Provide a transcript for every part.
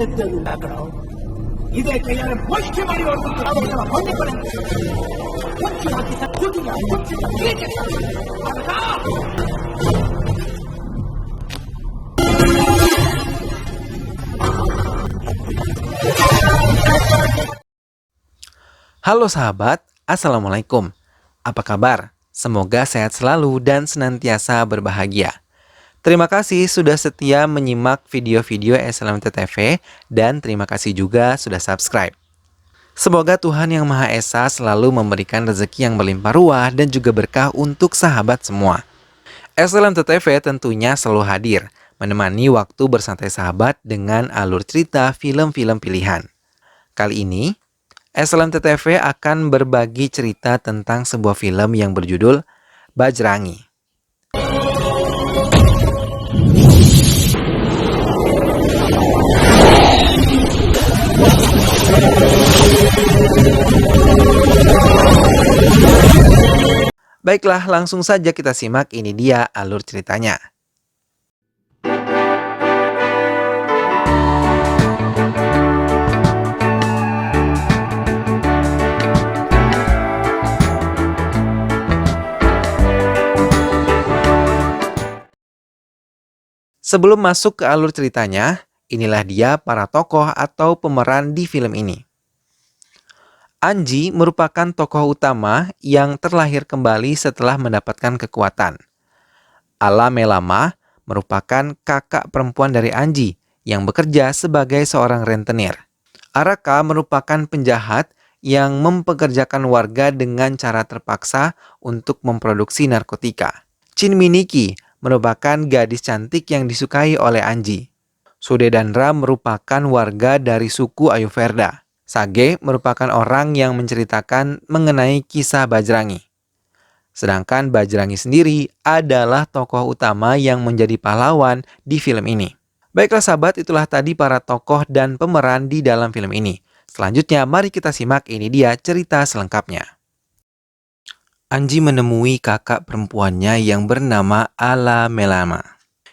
てるんだからいでかやるもし決まりをするとあの人はほんでこれこっちが来た時がこっちが消えてきたあれかHalo sahabat, Assalamualaikum. Apa kabar? Semoga sehat selalu dan senantiasa berbahagia. Terima kasih sudah setia menyimak video-video SLMT TV dan terima kasih juga sudah subscribe. Semoga Tuhan Yang Maha Esa selalu memberikan rezeki yang berlimpah ruah dan juga berkah untuk sahabat semua. SLMT TV tentunya selalu hadir, menemani waktu bersantai sahabat dengan alur cerita film-film pilihan. Kali ini, SLMT TV akan berbagi cerita tentang sebuah film yang berjudul Bajrangi. Baiklah, langsung saja kita simak, ini dia alur ceritanya. Sebelum masuk ke alur ceritanya, inilah dia para tokoh atau pemeran di film ini. Anji merupakan tokoh utama yang terlahir kembali setelah mendapatkan kekuatan. Ala Melama merupakan kakak perempuan dari Anji yang bekerja sebagai seorang rentenir. Araka merupakan penjahat yang mempekerjakan warga dengan cara terpaksa untuk memproduksi narkotika. Chinminiki merupakan gadis cantik yang disukai oleh Anji. Sudedandra merupakan warga dari suku Ayurveda. Sage merupakan orang yang menceritakan mengenai kisah Bajrangi. Sedangkan Bajrangi sendiri adalah tokoh utama yang menjadi pahlawan di film ini. Baiklah sahabat, itulah tadi para tokoh dan pemeran di dalam film ini. Selanjutnya mari kita simak, ini dia cerita selengkapnya. Anji menemui kakak perempuannya yang bernama Ala Melama,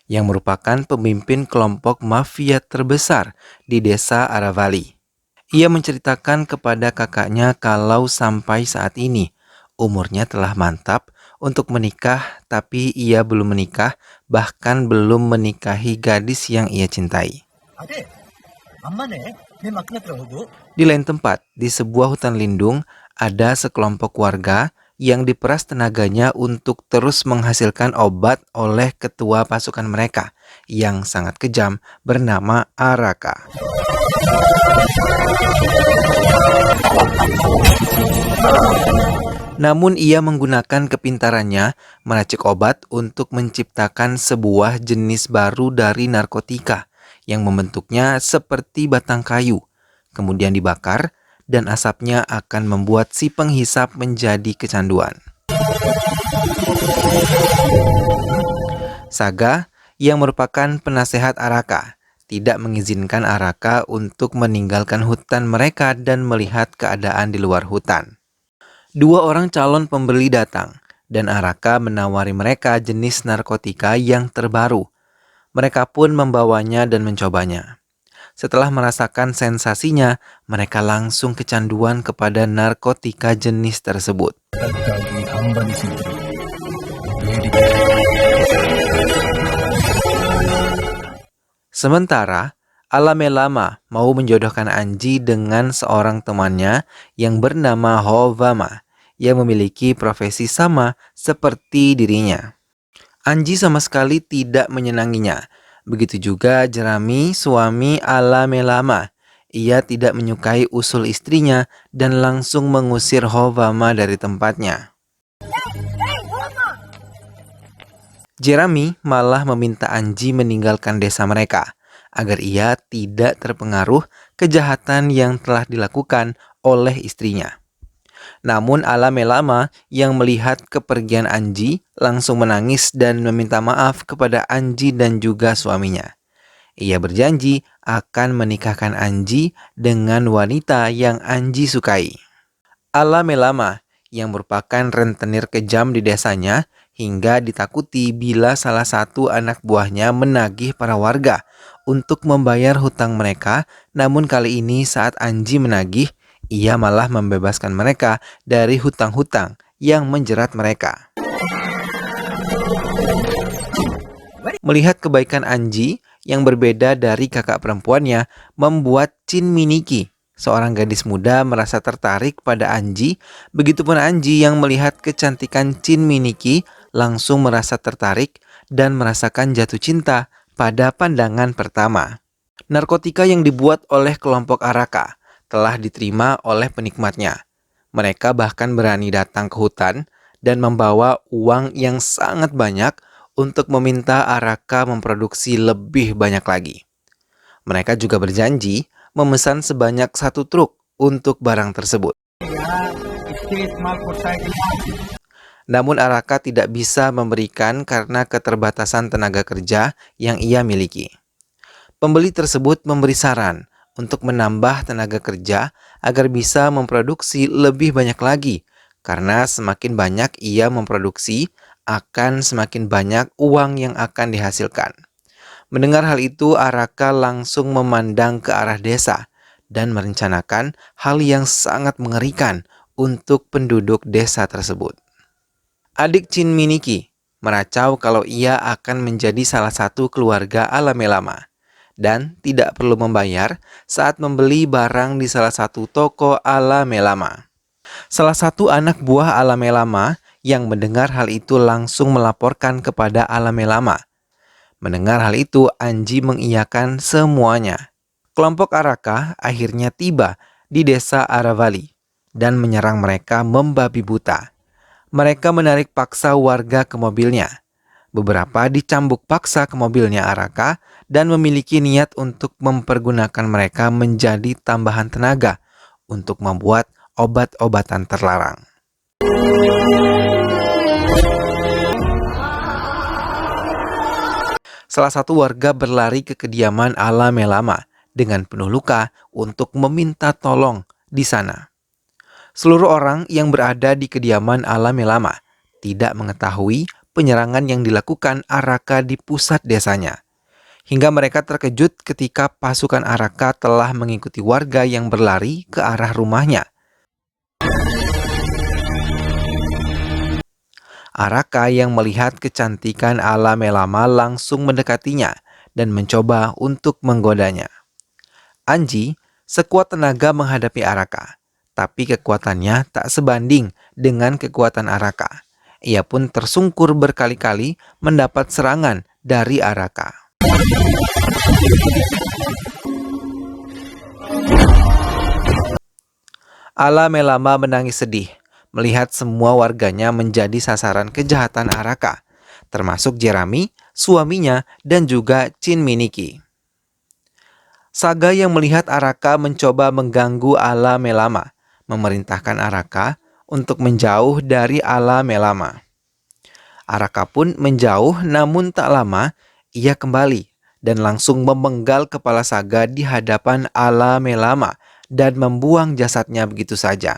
yang merupakan pemimpin kelompok mafia terbesar di desa Aravali. Ia menceritakan kepada kakaknya kalau sampai saat ini umurnya telah mantap untuk menikah, tapi ia belum menikah, bahkan belum menikahi gadis yang ia cintai. Di lain tempat, di sebuah hutan lindung, ada sekelompok warga yang diperas tenaganya untuk terus menghasilkan obat oleh ketua pasukan mereka yang sangat kejam bernama Araka. Namun ia menggunakan kepintarannya meracik obat untuk menciptakan sebuah jenis baru dari narkotika yang membentuknya seperti batang kayu, kemudian dibakar, dan asapnya akan membuat si penghisap menjadi kecanduan. Saga, yang merupakan penasehat Araka, tidak mengizinkan Araka untuk meninggalkan hutan mereka dan melihat keadaan di luar hutan. Dua orang calon pembeli datang, dan Araka menawari mereka jenis narkotika yang terbaru. Mereka pun membawanya dan mencobanya. Setelah merasakan sensasinya, mereka langsung kecanduan kepada narkotika jenis tersebut. Sementara, Ala Melama mau menjodohkan Anji dengan seorang temannya yang bernama Hovama, yang memiliki profesi sama seperti dirinya. Anji sama sekali tidak menyenanginya. Begitu juga Jerami, suami Ala Melama. Ia tidak menyukai usul istrinya dan langsung mengusir Hovama dari tempatnya. Jerami malah meminta Anji meninggalkan desa mereka agar ia tidak terpengaruh kejahatan yang telah dilakukan oleh istrinya. Namun Ala Melama yang melihat kepergian Anji langsung menangis dan meminta maaf kepada Anji dan juga suaminya. Ia berjanji akan menikahkan Anji dengan wanita yang Anji sukai. Ala Melama yang merupakan rentenir kejam di desanya hingga ditakuti bila salah satu anak buahnya menagih para warga untuk membayar hutang mereka, namun kali ini saat Anji menagih, ia malah membebaskan mereka dari hutang-hutang yang menjerat mereka. Melihat kebaikan Anji yang berbeda dari kakak perempuannya membuat Chin Miniki, seorang gadis muda, merasa tertarik pada Anji. Begitupun Anji yang melihat kecantikan Chin Miniki langsung merasa tertarik dan merasakan jatuh cinta pada pandangan pertama. Narkotika yang dibuat oleh kelompok Araka telah diterima oleh penikmatnya. Mereka bahkan berani datang ke hutan dan membawa uang yang sangat banyak untuk meminta Araka memproduksi lebih banyak lagi. Mereka juga berjanji memesan sebanyak 1 truk untuk barang tersebut. Namun Araka tidak bisa memberikan karena keterbatasan tenaga kerja yang ia miliki. Pembeli tersebut memberi saran untuk menambah tenaga kerja agar bisa memproduksi lebih banyak lagi, karena semakin banyak ia memproduksi, akan semakin banyak uang yang akan dihasilkan. Mendengar hal itu, Araka langsung memandang ke arah desa dan merencanakan hal yang sangat mengerikan untuk penduduk desa tersebut. Adik Chin Miniki meracau kalau ia akan menjadi salah satu keluarga Alamelama dan tidak perlu membayar saat membeli barang di salah satu toko Alamelama. Salah satu anak buah Alamelama yang mendengar hal itu langsung melaporkan kepada Alamelama. Mendengar hal itu, Anji mengiyakan semuanya. Kelompok Araka akhirnya tiba di desa Aravali dan menyerang mereka membabi buta. Mereka menarik paksa warga ke mobilnya. Beberapa dicambuk paksa ke mobilnya Araka dan memiliki niat untuk mempergunakan mereka menjadi tambahan tenaga untuk membuat obat-obatan terlarang. Salah satu warga berlari ke kediaman Alamelama dengan penuh luka untuk meminta tolong di sana. Seluruh orang yang berada di kediaman Alamelama tidak mengetahui penyerangan yang dilakukan Araka di pusat desanya. Hingga mereka terkejut ketika pasukan Araka telah mengikuti warga yang berlari ke arah rumahnya. Araka yang melihat kecantikan Alamelama langsung mendekatinya dan mencoba untuk menggodanya. Anji sekuat tenaga menghadapi Araka, tapi kekuatannya tak sebanding dengan kekuatan Araka. Ia pun tersungkur berkali-kali mendapat serangan dari Araka. Alamelama menangis sedih melihat semua warganya menjadi sasaran kejahatan Araka, termasuk Jeremy, suaminya, dan juga Chin Miniki. Saga yang melihat Araka mencoba mengganggu Alamelama, memerintahkan Araka untuk menjauh dari Alamelama. Araka pun menjauh, namun tak lama ia kembali dan langsung memenggal kepala Saga di hadapan Alamelama dan membuang jasadnya begitu saja.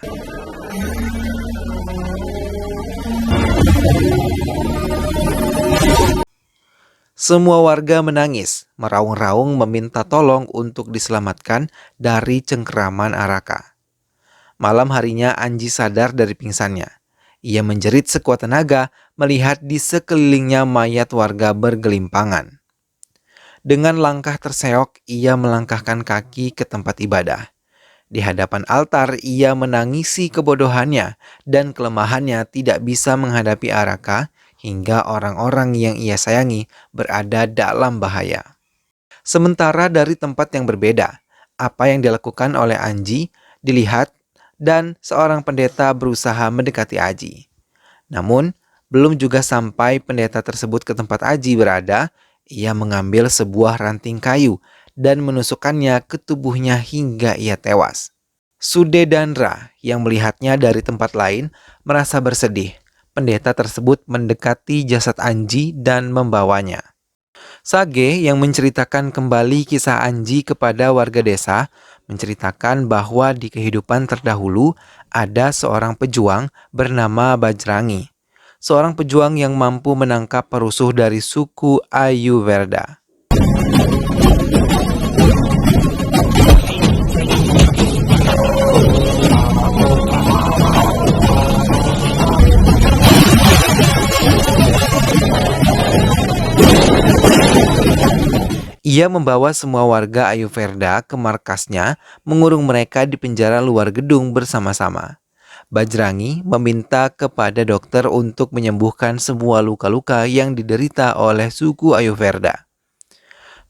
Semua warga menangis, meraung-raung meminta tolong untuk diselamatkan dari cengkeraman Araka. Malam harinya Anji sadar dari pingsannya. Ia menjerit sekuat tenaga melihat di sekelilingnya mayat warga bergelimpangan. Dengan langkah terseok, ia melangkahkan kaki ke tempat ibadah. Di hadapan altar, ia menangisi kebodohannya dan kelemahannya tidak bisa menghadapi Araka hingga orang-orang yang ia sayangi berada dalam bahaya. Sementara dari tempat yang berbeda, apa yang dilakukan oleh Anji dilihat dan seorang pendeta berusaha mendekati Aji. Namun, belum juga sampai pendeta tersebut ke tempat Aji berada, ia mengambil sebuah ranting kayu dan menusukkannya ke tubuhnya hingga ia tewas. Sudedandra yang melihatnya dari tempat lain merasa bersedih. Pendeta tersebut mendekati jasad Anji dan membawanya. Sage yang menceritakan kembali kisah Anji kepada warga desa menceritakan bahwa di kehidupan terdahulu ada seorang pejuang bernama Bajrangi. Seorang pejuang yang mampu menangkap perusuh dari suku Ayurveda. Ia membawa semua warga Ayurveda ke markasnya, mengurung mereka di penjara luar gedung bersama-sama. Bajrangi meminta kepada dokter untuk menyembuhkan semua luka-luka yang diderita oleh suku Ayurveda.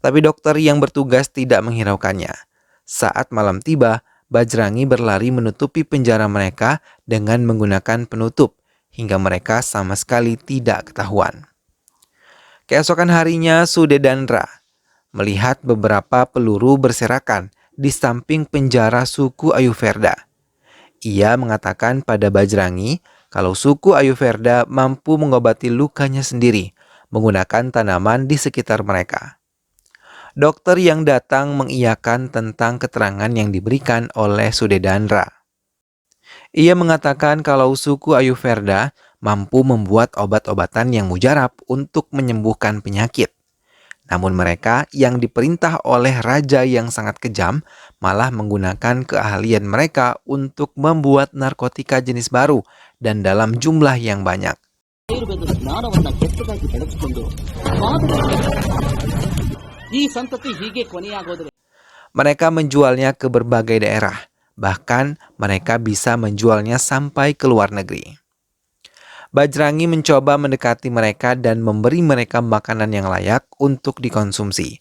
Tapi dokter yang bertugas tidak menghiraukannya. Saat malam tiba, Bajrangi berlari menutupi penjara mereka dengan menggunakan penutup, hingga mereka sama sekali tidak ketahuan. Keesokan harinya, Sudedandra melihat beberapa peluru berserakan di samping penjara suku Ayurveda. Ia mengatakan pada Bajrangi kalau suku Ayurveda mampu mengobati lukanya sendiri menggunakan tanaman di sekitar mereka. Dokter yang datang mengiyakan tentang keterangan yang diberikan oleh Sudedandra. Ia mengatakan kalau suku Ayurveda mampu membuat obat-obatan yang mujarab untuk menyembuhkan penyakit. Namun mereka yang diperintah oleh raja yang sangat kejam malah menggunakan keahlian mereka untuk membuat narkotika jenis baru dan dalam jumlah yang banyak. ಆಯುರ್ವೇದದ ಜ್ಞಾನವನ್ನ ಕೆಟ್ಟದಾಗಿ ಬಳಸಿಕೊಂಡು ಈ ಸಂತತಿ ಹೀಗೆ ಕೊನೆಯಾಗೋದ್ರೆ Mereka menjualnya ke berbagai daerah, bahkan mereka bisa menjualnya sampai ke luar negeri. Bajrangi mencoba mendekati mereka dan memberi mereka makanan yang layak untuk dikonsumsi.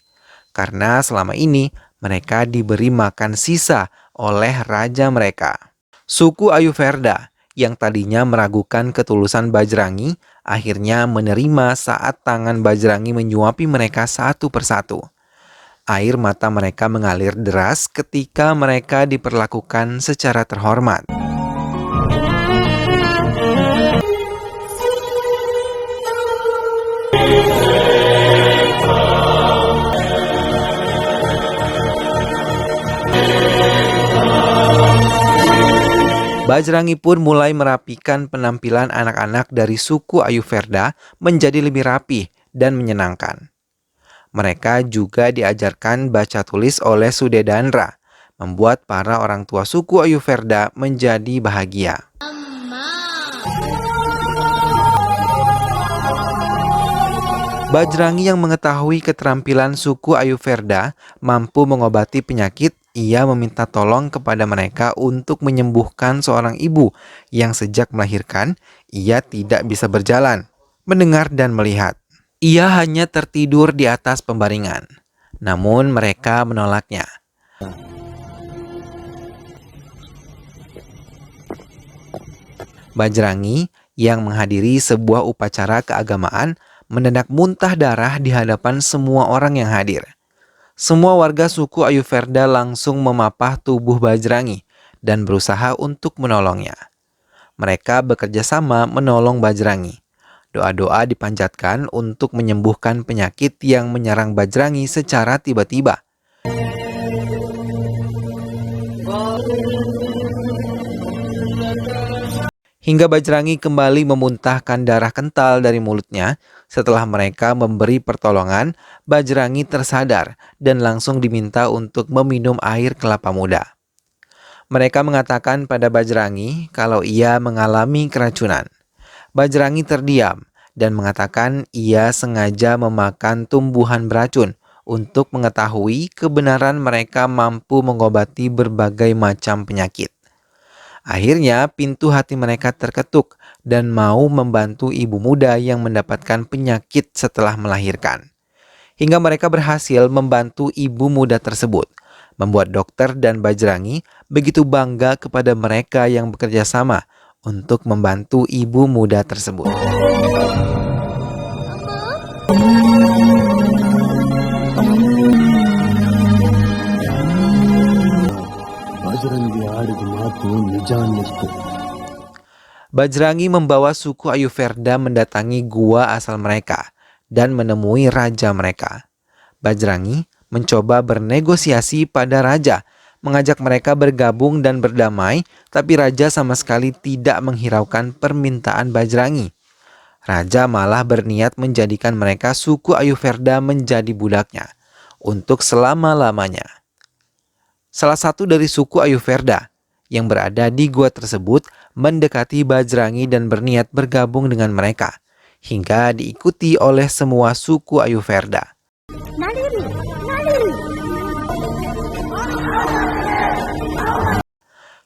Karena selama ini mereka diberi makan sisa oleh raja mereka. Suku Ayurveda yang tadinya meragukan ketulusan Bajrangi akhirnya menerima saat tangan Bajrangi menyuapi mereka satu persatu. Air mata mereka mengalir deras ketika mereka diperlakukan secara terhormat. Bajrangi pun mulai merapikan penampilan anak-anak dari suku Ayurveda menjadi lebih rapi dan menyenangkan. Mereka juga diajarkan baca tulis oleh Sudedandra, membuat para orang tua suku Ayurveda menjadi bahagia. Bajrangi yang mengetahui keterampilan suku Ayurveda mampu mengobati penyakit. Ia meminta tolong kepada mereka untuk menyembuhkan seorang ibu yang sejak melahirkan ia tidak bisa berjalan, mendengar dan melihat. Ia hanya tertidur di atas pembaringan. Namun mereka menolaknya. Bajrangi yang menghadiri sebuah upacara keagamaan mendadak muntah darah di hadapan semua orang yang hadir. Semua warga suku Ayurveda langsung memapah tubuh Bajrangi dan berusaha untuk menolongnya. Mereka bekerja sama menolong Bajrangi. Doa-doa dipanjatkan untuk menyembuhkan penyakit yang menyerang Bajrangi secara tiba-tiba. Hingga Bajrangi kembali memuntahkan darah kental dari mulutnya. Setelah mereka memberi pertolongan, Bajrangi tersadar dan langsung diminta untuk meminum air kelapa muda. Mereka mengatakan pada Bajrangi kalau ia mengalami keracunan. Bajrangi terdiam dan mengatakan ia sengaja memakan tumbuhan beracun untuk mengetahui kebenaran mereka mampu mengobati berbagai macam penyakit. Akhirnya pintu hati mereka terketuk dan mau membantu ibu muda yang mendapatkan penyakit setelah melahirkan. Hingga mereka berhasil membantu ibu muda tersebut, membuat dokter dan Bajrangi begitu bangga kepada mereka yang bekerja sama untuk membantu ibu muda tersebut. Bajrangi membawa suku Ayurveda mendatangi gua asal mereka dan menemui raja mereka. Bajrangi mencoba bernegosiasi pada raja, mengajak mereka bergabung dan berdamai, tapi raja sama sekali tidak menghiraukan permintaan Bajrangi. Raja malah berniat menjadikan mereka suku Ayurveda menjadi budaknya untuk selama-lamanya. Salah satu dari suku Ayurveda yang berada di gua tersebut mendekati Bajrangi dan berniat bergabung dengan mereka, hingga diikuti oleh semua suku Ayurveda.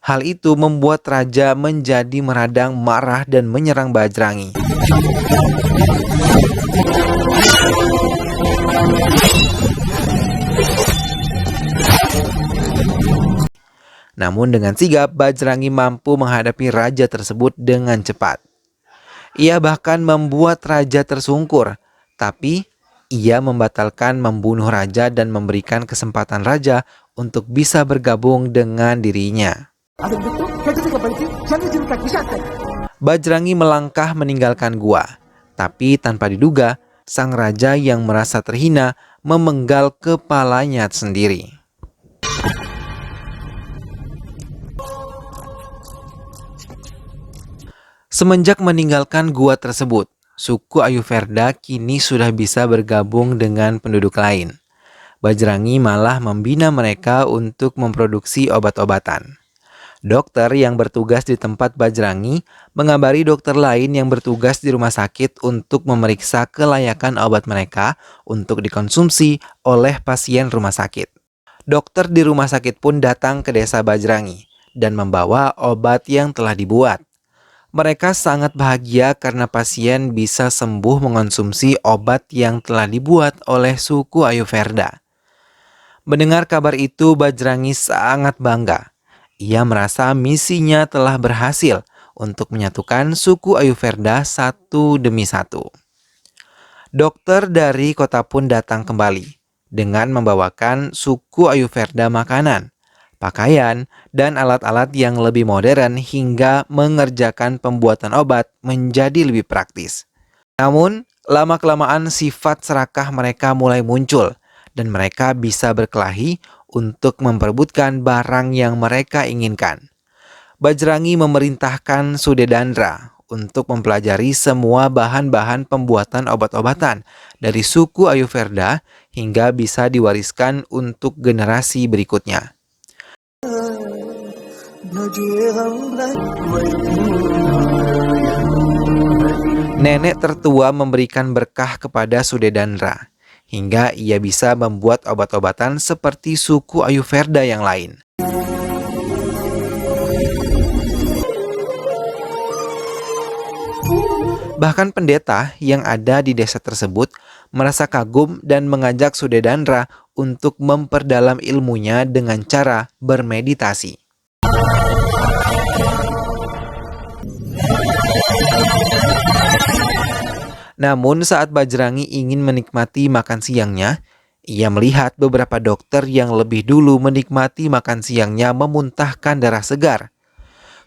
Hal itu membuat raja menjadi meradang, marah, dan menyerang Bajrangi. Namun dengan sigap, Bajrangi mampu menghadapi raja tersebut dengan cepat. Ia bahkan membuat raja tersungkur, tapi ia membatalkan membunuh raja dan memberikan kesempatan raja untuk bisa bergabung dengan dirinya. Bajrangi melangkah meninggalkan gua, tapi tanpa diduga, sang raja yang merasa terhina memenggal kepalanya sendiri. Semenjak meninggalkan gua tersebut, suku Ayurveda kini sudah bisa bergabung dengan penduduk lain. Bajrangi malah membina mereka untuk memproduksi obat-obatan. Dokter yang bertugas di tempat Bajrangi mengabari dokter lain yang bertugas di rumah sakit untuk memeriksa kelayakan obat mereka untuk dikonsumsi oleh pasien rumah sakit. Dokter di rumah sakit pun datang ke desa Bajrangi dan membawa obat yang telah dibuat. Mereka sangat bahagia karena pasien bisa sembuh mengonsumsi obat yang telah dibuat oleh suku Ayurveda. Mendengar kabar itu, Bajrangi sangat bangga. Ia merasa misinya telah berhasil untuk menyatukan suku Ayurveda satu demi satu. Dokter dari kota pun datang kembali dengan membawakan suku Ayurveda makanan, pakaian, dan alat-alat yang lebih modern hingga mengerjakan pembuatan obat menjadi lebih praktis. Namun, lama-kelamaan sifat serakah mereka mulai muncul dan mereka bisa berkelahi untuk memperebutkan barang yang mereka inginkan. Bajrangi memerintahkan Sudedandra untuk mempelajari semua bahan-bahan pembuatan obat-obatan dari suku Ayurveda hingga bisa diwariskan untuk generasi berikutnya. Nenek tertua memberikan berkah kepada Sudedandra hingga ia bisa membuat obat-obatan seperti suku Ayurveda yang lain. Bahkan pendeta yang ada di desa tersebut merasa kagum dan mengajak Sudedandra untuk memperdalam ilmunya dengan cara bermeditasi. Namun saat Bajrangi ingin menikmati makan siangnya, ia melihat beberapa dokter yang lebih dulu menikmati makan siangnya memuntahkan darah segar.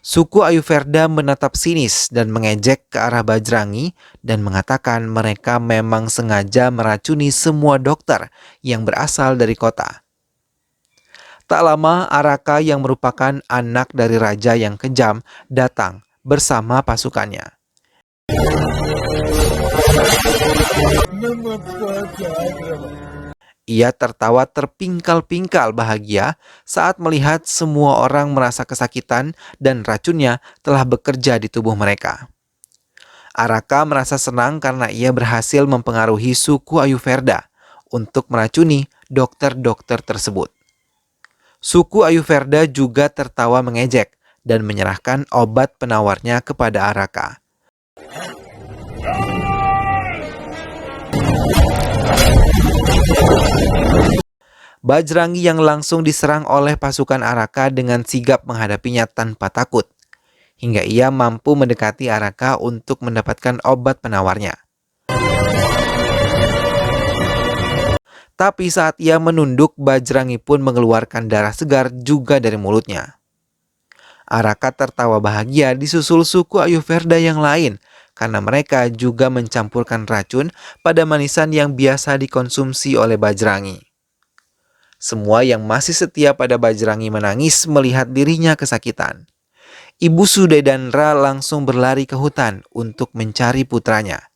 Suku Ayurveda menatap sinis dan mengejek ke arah Bajrangi dan mengatakan mereka memang sengaja meracuni semua dokter yang berasal dari kota. Tak lama, Araka yang merupakan anak dari raja yang kejam datang bersama pasukannya. Ia tertawa terpingkal-pingkal bahagia saat melihat semua orang merasa kesakitan dan racunnya telah bekerja di tubuh mereka. Araka merasa senang karena ia berhasil mempengaruhi suku Ayurveda untuk meracuni dokter-dokter tersebut. Suku Ayurveda juga tertawa mengejek dan menyerahkan obat penawarnya kepada Araka. Bajrangi yang langsung diserang oleh pasukan Araka dengan sigap menghadapinya tanpa takut, hingga ia mampu mendekati Araka untuk mendapatkan obat penawarnya. Tapi saat ia menunduk, Bajrangi pun mengeluarkan darah segar juga dari mulutnya. Araka tertawa bahagia disusul suku Ayurveda yang lain karena mereka juga mencampurkan racun pada manisan yang biasa dikonsumsi oleh Bajrangi. Semua yang masih setia pada Bajrangi menangis melihat dirinya kesakitan. Ibu Sudedandra langsung berlari ke hutan untuk mencari putranya.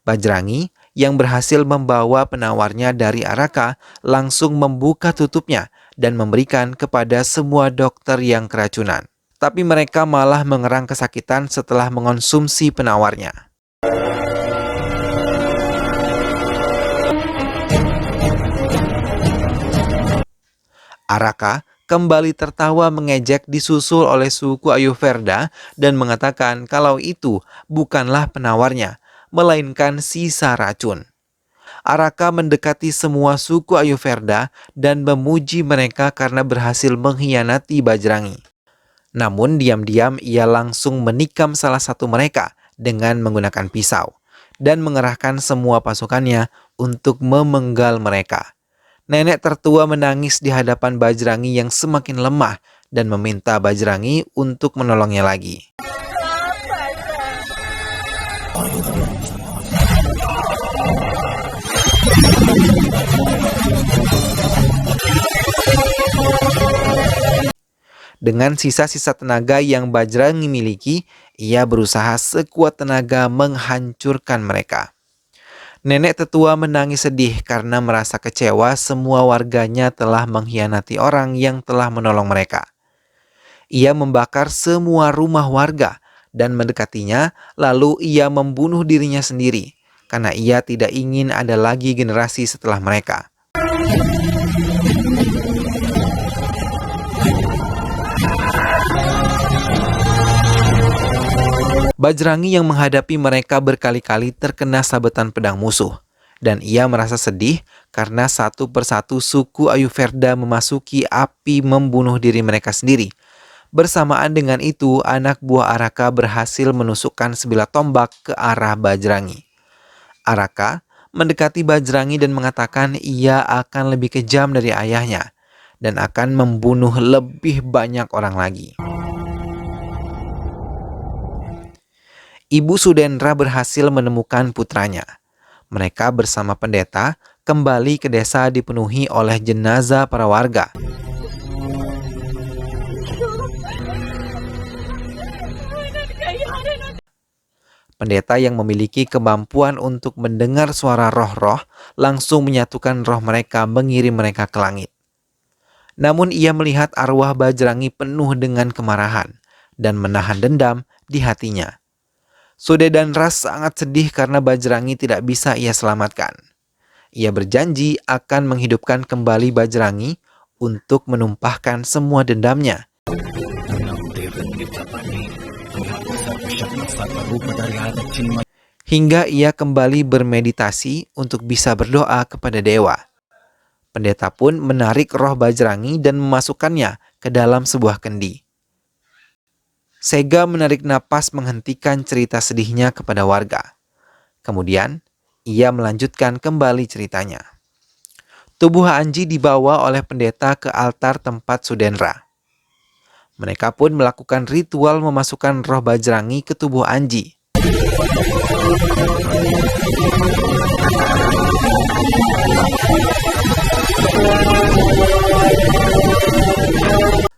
Bajrangi yang berhasil membawa penawarnya dari Araka langsung membuka tutupnya dan memberikan kepada semua dokter yang keracunan. Tapi mereka malah mengerang kesakitan setelah mengonsumsi penawarnya. Araka kembali tertawa mengejek disusul oleh suku Ayurveda dan mengatakan kalau itu bukanlah penawarnya, melainkan sisa racun. Araka mendekati semua suku Ayurveda dan memuji mereka karena berhasil mengkhianati Bajrangi. Namun diam-diam ia langsung menikam salah satu mereka dengan menggunakan pisau dan mengerahkan semua pasukannya untuk memenggal mereka. Nenek tertua menangis di hadapan Bajrangi yang semakin lemah dan meminta Bajrangi untuk menolongnya lagi. Dengan sisa-sisa tenaga yang Bajrangi miliki, ia berusaha sekuat tenaga menghancurkan mereka. Nenek tetua menangis sedih karena merasa kecewa semua warganya telah mengkhianati orang yang telah menolong mereka. Ia membakar semua rumah warga dan mendekatinya, lalu ia membunuh dirinya sendiri karena ia tidak ingin ada lagi generasi setelah mereka. Bajrangi yang menghadapi mereka berkali-kali terkena sabetan pedang musuh, dan ia merasa sedih karena satu persatu suku Ayurveda memasuki api membunuh diri mereka sendiri. Bersamaan dengan itu, anak buah Araka berhasil menusukkan sebilah tombak ke arah Bajrangi. Araka mendekati Bajrangi dan mengatakan ia akan lebih kejam dari ayahnya dan akan membunuh lebih banyak orang lagi. Ibu Sudendra berhasil menemukan putranya. Mereka bersama pendeta kembali ke desa dipenuhi oleh jenazah para warga. Pendeta yang memiliki kemampuan untuk mendengar suara roh-roh langsung menyatukan roh mereka mengirim mereka ke langit. Namun ia melihat arwah Bajrangi penuh dengan kemarahan dan menahan dendam di hatinya. Sudendra sangat sedih karena Bajrangi tidak bisa ia selamatkan. Ia berjanji akan menghidupkan kembali Bajrangi untuk menumpahkan semua dendamnya. Hingga ia kembali bermeditasi untuk bisa berdoa kepada dewa. Pendeta pun menarik roh Bajrangi dan memasukkannya ke dalam sebuah kendi. Sega menarik napas menghentikan cerita sedihnya kepada warga. Kemudian, ia melanjutkan kembali ceritanya. Tubuh Anji dibawa oleh pendeta ke altar tempat Sudendra. Mereka pun melakukan ritual memasukkan roh Bajrangi ke tubuh Anji.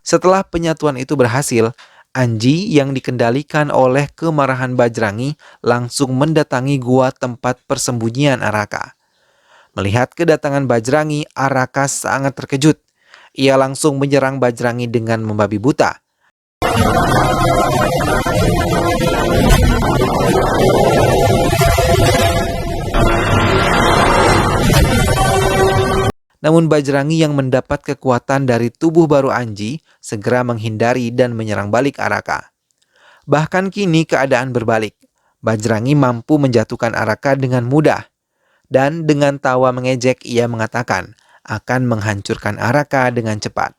Setelah penyatuan itu berhasil, Anji yang dikendalikan oleh kemarahan Bajrangi langsung mendatangi gua tempat persembunyian Araka. Melihat kedatangan Bajrangi, Araka sangat terkejut. Ia langsung menyerang Bajrangi dengan membabi buta. Namun Bajrangi yang mendapat kekuatan dari tubuh baru Anji segera menghindari dan menyerang balik Araka. Bahkan kini keadaan berbalik. Bajrangi mampu menjatuhkan Araka dengan mudah. Dan dengan tawa mengejek ia mengatakan akan menghancurkan Araka dengan cepat.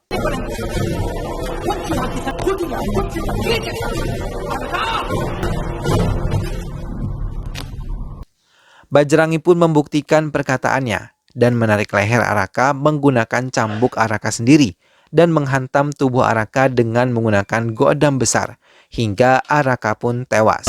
Bajrangi pun membuktikan perkataannya dan menarik leher Araka menggunakan cambuk Araka sendiri dan menghantam tubuh Araka dengan menggunakan godam besar hingga Araka pun tewas.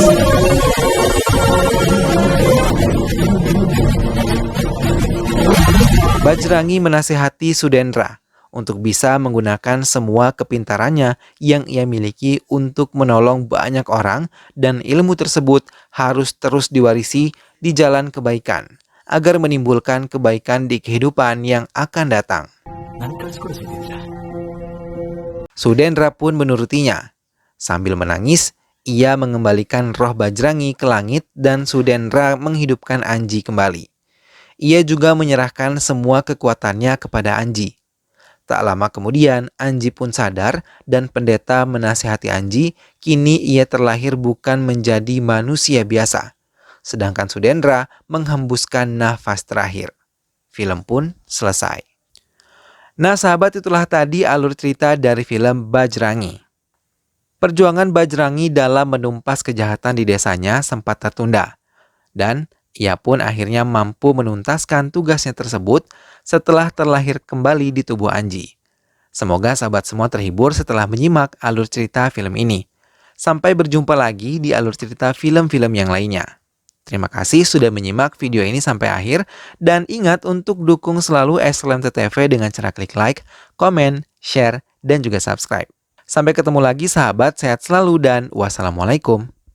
Bajrangi menasihati Sudendra untuk bisa menggunakan semua kepintarannya yang ia miliki untuk menolong banyak orang dan ilmu tersebut harus terus diwarisi di jalan kebaikan agar menimbulkan kebaikan di kehidupan yang akan datang. Sudendra pun menurutinya. Sambil menangis, ia mengembalikan roh Bajrangi ke langit dan Sudendra menghidupkan Anji kembali. Ia juga menyerahkan semua kekuatannya kepada Anji. Tak lama kemudian, Anji pun sadar dan pendeta menasihati Anji, kini ia terlahir bukan menjadi manusia biasa. Sedangkan Sudendra menghembuskan nafas terakhir. Film pun selesai. Nah sahabat, itulah tadi alur cerita dari film Bajrangi. Perjuangan Bajrangi dalam menumpas kejahatan di desanya sempat tertunda. Dan ia pun akhirnya mampu menuntaskan tugasnya tersebut setelah terlahir kembali di tubuh Anji. Semoga sahabat semua terhibur setelah menyimak alur cerita film ini. Sampai berjumpa lagi di alur cerita film-film yang lainnya. Terima kasih sudah menyimak video ini sampai akhir, dan ingat untuk dukung selalu Excellent TV dengan cara klik like, komen, share, dan juga subscribe. Sampai ketemu lagi sahabat, sehat selalu dan wassalamualaikum.